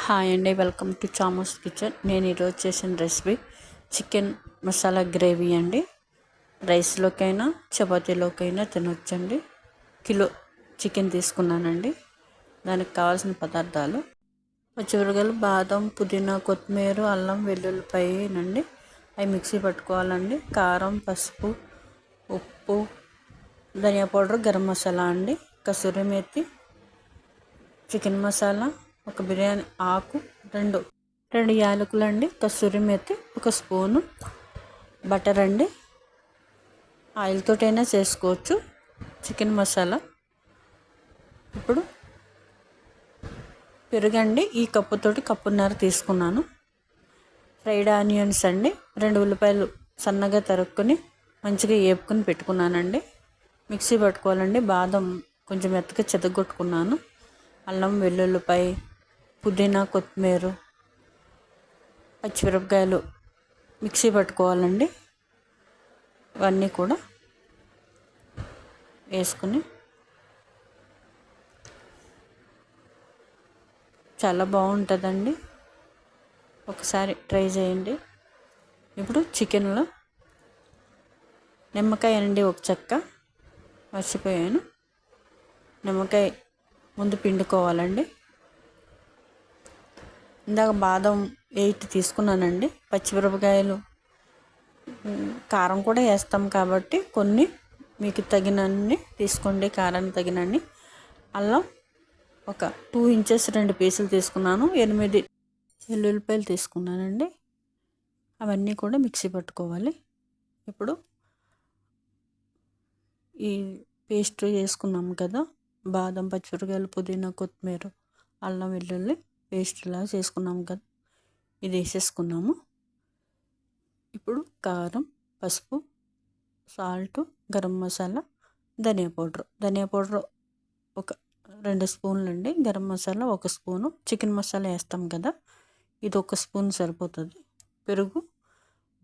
Hi అండి, welcome to చామోస్ kitchen. నేను ఈరోజు చేసిన రెసిపీ చికెన్ మసాలా గ్రేవీ అండి. రైస్లోకైనా చపాతీలోకైనా తినొచ్చండి. కిలో చికెన్ తీసుకున్నానండి. దానికి కావాల్సిన పదార్థాలు: పచ్చిమిరపకాయలు, బాదం, పుదీనా, కొత్తిమీర, అల్లం, వెల్లుల్లిపాయనండి. అవి మిక్సీ పట్టుకోవాలండి. కారం, పసుపు, ఉప్పు, ధనియా పౌడర్, గరం మసాలా అండి, కసూరి మేతి, చికెన్ మసాలా, ఒక బిర్యానీ ఆకు, రెండు యాలకులు అండి, కసూరి మేతి, ఒక స్పూను బటర్ అండి. ఆయిల్ తోటైనా చేసుకోవచ్చు చికెన్ మసాలా. ఇప్పుడు పెరుగండి, ఈ కప్పుతోటి కప్పున్నర తీసుకున్నాను. ఫ్రైడ్ ఆనియన్స్ అండి, 2 ఉల్లిపాయలు సన్నగా తరుక్కుని మంచిగా వేపుకొని పెట్టుకున్నానండి. మిక్సీ పట్టుకోవాలండి. బాదం కొంచెం మెత్తగా చెదగొట్టుకున్నాను. అల్లం, వెల్లుల్లిపాయ, పుదీనా, కొత్తిమీర, పచ్చిమిరపకాయలు మిక్సీ పట్టుకోవాలండి. ఇవన్నీ కూడా వేసుకుని చాలా బాగుంటుందండి. ఒకసారి ట్రై చేయండి. ఇప్పుడు చికెన్లో నిమ్మకాయ అండి, ఒక చెక్క మర్చిపోయాను. నిమ్మకాయ ముందు పిండుకోవాలండి. ఇందాక బాదం 8 తీసుకున్నానండి. పచ్చిమిరపకాయలు, కారం కూడా వేస్తాం కాబట్టి కొన్ని మీకు తగినన్ని తీసుకోండి, కారానికి తగినన్ని. అల్లం ఒక 2 ఇంచెస్ 2 పీసులు తీసుకున్నాను. 8 వెల్లుల్లిపాయలు తీసుకున్నానండి. అవన్నీ కూడా మిక్సీ పట్టుకోవాలి. ఇప్పుడు ఈ పేస్ట్ చేసుకున్నాము కదా, బాదం, పచ్చిమిరపకాయలు, పుదీనా, కొత్తిమీర, అల్లం, వెల్లుల్లి పేస్ట్లా చేసుకున్నాము కదా, ఇది వేసేసుకున్నాము. ఇప్పుడు కారం, పసుపు, సాల్ట్, గరం మసాలా, ధనియా పౌడర్ ఒక 2 స్పూన్లు అండి. గరం మసాలా 1 స్పూను. చికెన్ మసాలా వేస్తాం కదా, ఇది 1 స్పూన్ సరిపోతుంది. పెరుగు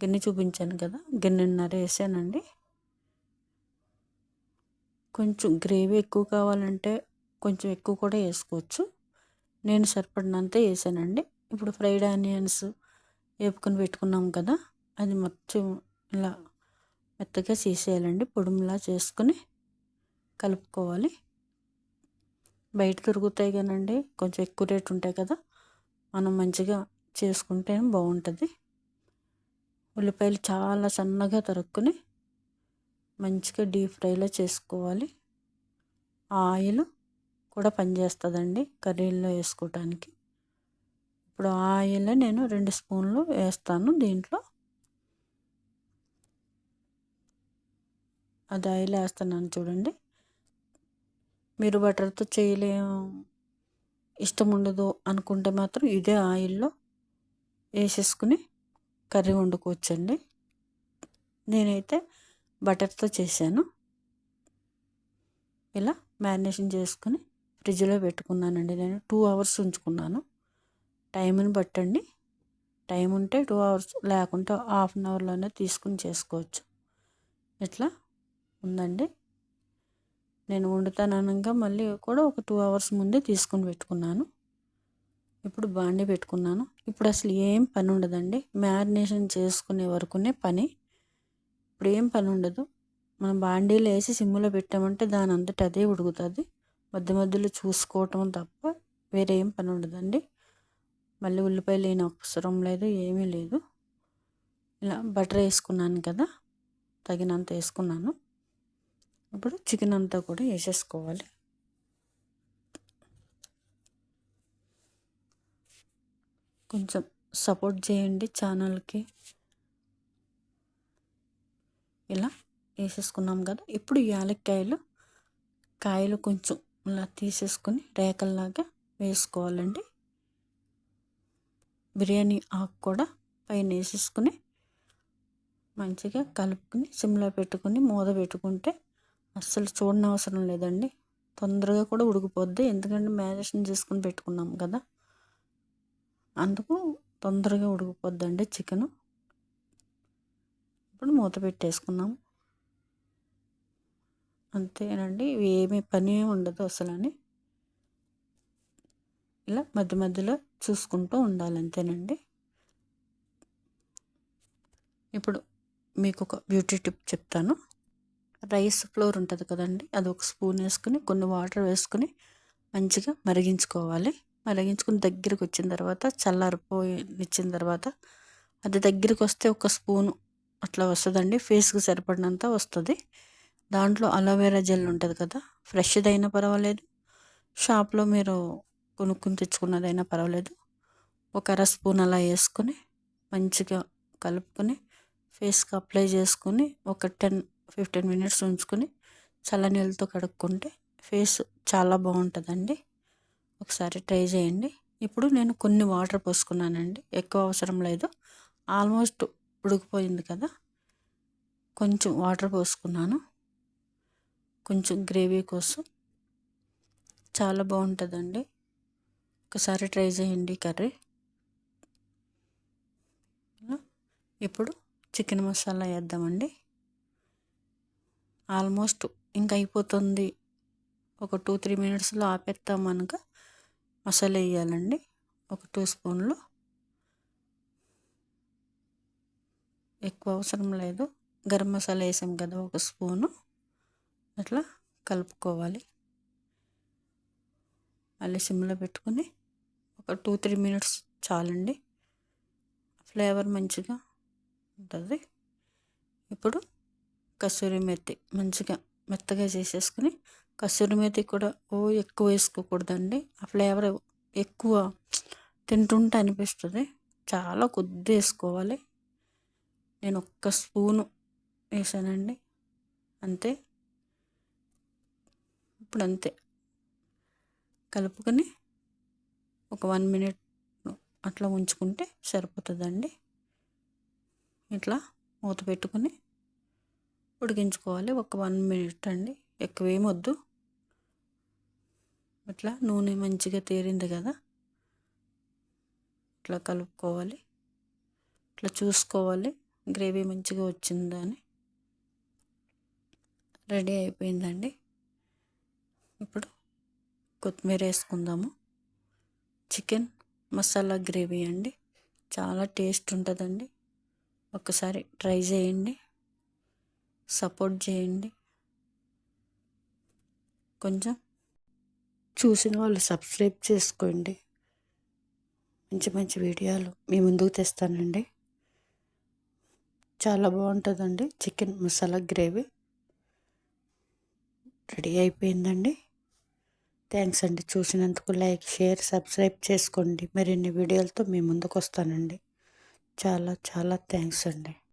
గిన్నె చూపించాను కదా, గిన్నెన్నర వేసానండి. కొంచెం గ్రేవీ ఎక్కువ కావాలంటే కొంచెం ఎక్కువ కూడా వేసుకోవచ్చు. నేను సరిపడినంత వేసానండి. ఇప్పుడు ఫ్రైడ్ ఆనియన్స్ వేపుకొని పెట్టుకున్నాం కదా, అది మొత్తం ఇలా మెత్తగా చేసేయాలండి. పొడుములా చేసుకుని కలుపుకోవాలి. బయట దొరుకుతాయి కానండి, కొంచెం ఎక్కువ రేటు ఉంటాయి కదా, మనం మంచిగా చేసుకుంటే బాగుంటుంది. ఉల్లిపాయలు చాలా సన్నగా తరుక్కుని మంచిగా డీప్ ఫ్రైలో చేసుకోవాలి. ఆయిల్ కూడా పనిచేస్తుందండి కర్రీల్లో వేసుకోవటానికి. ఇప్పుడు ఆయిల్ నేను 2 స్పూన్లు వేస్తాను దీంట్లో. అది ఆయిల్ వేస్తున్నాను చూడండి. మీరు బటర్తో ఇష్టం ఉండదు అనుకుంటే మాత్రం ఇదే ఆయిల్లో వేసేసుకుని కర్రీ వండుకోవచ్చండి. నేనైతే బటర్తో చేశాను. ఇలా మ్యారినేషన్ చేసుకుని ఫ్రిడ్జ్లో పెట్టుకున్నానండి. నేను 2 అవర్స్ ఉంచుకున్నాను. టైంని బట్టండి. టైం ఉంటే 2 అవర్స్, లేకుంటే హాఫ్ అన్ అవర్లోనే తీసుకుని చేసుకోవచ్చు. ఇట్లా ఉందండి. నేను వండుతాననగా మళ్ళీ కూడా ఒక 2 అవర్స్ ముందే తీసుకుని పెట్టుకున్నాను. ఇప్పుడు బాండీ పెట్టుకున్నాను. ఇప్పుడు అసలు ఏం పని ఉండదండి, మ్యారినేషన్ చేసుకునే వరకునే పని. ఇప్పుడు ఏం పని ఉండదు. మనం బాండీలో వేసి సిమ్లో పెట్టామంటే దాని అంతటా అదే ఉడుకుతుంది. మధ్య మధ్యలో చూసుకోవటం తప్ప వేరే ఏం పని ఉండదండి. మళ్ళీ ఉల్లిపాయలు లేని అవసరం లేదు, ఏమీ లేదు. ఇలా బటర్ వేసుకున్నాను కదా, తగినంత వేసుకున్నాను. ఇప్పుడు చికెన్ అంతా కూడా వేసేసుకోవాలి. కొంచెం సపోర్ట్ చేయండి ఛానల్కి. ఇలా వేసేసుకున్నాం కదా. ఇప్పుడు కాయలు కొంచెం ఇలా తీసేసుకొని రేకల్లాగా వేసుకోవాలండి. బిర్యానీ ఆకు కూడా పైన వేసేసుకుని మంచిగా కలుపుకొని సిమ్లో పెట్టుకుని మూత పెట్టుకుంటే అస్సలు చూడనవసరం లేదండి. తొందరగా కూడా ఉడికిపోద్ది, ఎందుకంటే మ్యారినేషన్ చేసుకుని పెట్టుకున్నాం కదా, అందుకు తొందరగా ఉడికిపోద్దండి చికెను. ఇప్పుడు మూత పెట్టేసుకున్నాము. అంతేనండి, ఏమీ పని ఉండదు అసలు. అని ఇలా మధ్య మధ్యలో చూసుకుంటూ ఉండాలి అంతేనండి. ఇప్పుడు మీకు ఒక బ్యూటీ టిప్ చెప్తాను. రైస్ ఫ్లోర్ ఉంటుంది కదండి, అది ఒక స్పూన్ వేసుకుని కొన్ని వాటర్ వేసుకుని మంచిగా మరిగించుకోవాలి. మరిగించుకుని దగ్గరికి వచ్చిన తర్వాత చల్లారిపోయిచ్చిన తర్వాత అది దగ్గరికి వస్తే ఒక స్పూను అట్లా వస్తుందండి. ఫేస్కి సరిపడినంత వస్తుంది. దాంట్లో అలోవెరా జెల్ ఉంటుంది కదా, ఫ్రెష్ది అయినా పర్వాలేదు, షాప్లో మీరు కొనుక్కుని తెచ్చుకున్నదైనా పర్వాలేదు. ఒక అర స్పూన్ అలా వేసుకొని మంచిగా కలుపుకొని ఫేస్కి అప్లై చేసుకొని ఒక 10-15 మినిట్స్ ఉంచుకొని చల్లనీళ్ళతో కడుక్కుంటే ఫేస్ చాలా బాగుంటుందండి. ఒకసారి ట్రై చేయండి. ఇప్పుడు నేను కొన్ని వాటర్ పోసుకున్నానండి, ఎక్కువ అవసరం లేదు. ఆల్మోస్ట్ ఉడికిపోయింది కదా, కొంచెం వాటర్ పోసుకున్నాను, కొంచెం గ్రేవీ కోసం. చాలా బాగుంటుందండి, ఒకసారి ట్రై చేయండి కర్రీ. ఇప్పుడు చికెన్ మసాలా వేద్దామండి. ఆల్మోస్ట్ ఇంకా అయిపోతుంది, ఒక 2-3 మినిట్స్లో ఆపేస్తాం. మనకు మసాలా వేయాలండి. ఒక 2 స్పూన్లు, ఎక్కువ అవసరం లేదు. గరం మసాలా వేసాం కదా, ఒక స్పూను. అట్లా కలుపుకోవాలి. మళ్ళీ సిమ్లో పెట్టుకుని ఒక 2-3 మినిట్స్ చాలండి, ఫ్లేవర్ మంచిగా ఉంటుంది. ఇప్పుడు కసూరి మెత్తి మంచిగా మెత్తగా చేసేసుకుని, కసూరి మెత్తి కూడా ఎక్కువ వేసుకోకూడదండి, ఆ ఫ్లేవర్ ఎక్కువ తింటుంటే అనిపిస్తుంది. చాలా కొద్ది వేసుకోవాలి. నేను ఒక్క స్పూను వేసానండి, అంతే. ఇప్పుడు అంతే కలుపుకొని ఒక 1 మినిట్ అట్లా ఉంచుకుంటే సరిపోతుందండి. ఇట్లా మూత పెట్టుకుని ఉడికించుకోవాలి ఒక 1 మినిట్ అండి, ఎక్కువేమొద్దు. ఇట్లా నూనె మంచిగా తేరింది కదా, ఇట్లా కలుపుకోవాలి. ఇట్లా చూసుకోవాలి గ్రేవీ మంచిగా వచ్చిందా అని. రెడీ అయిపోయిందండి. ఇప్పుడు కొత్తిమీర వేసుకుందాము. చికెన్ మసాలా గ్రేవీ అండి, చాలా టేస్ట్ ఉంటుందండి. ఒకసారి ట్రై చేయండి, సపోర్ట్ చేయండి. కొంచెం చూసిన వాళ్ళు సబ్స్క్రైబ్ చేసుకోండి. మంచి మంచి వీడియోలు మీ ముందుకు తెస్తానండి. చాలా బాగుంటుందండి చికెన్ మసాలా గ్రేవీ. రెడీ అయిపోయిందండి. థ్యాంక్స్ అండి, చూసినందుకు లైక్, షేర్, సబ్స్క్రైబ్ చేసుకోండి. మరిన్ని వీడియోలతో మీ ముందుకు వస్తానండి. చాలా చాలా థ్యాంక్స్ అండి.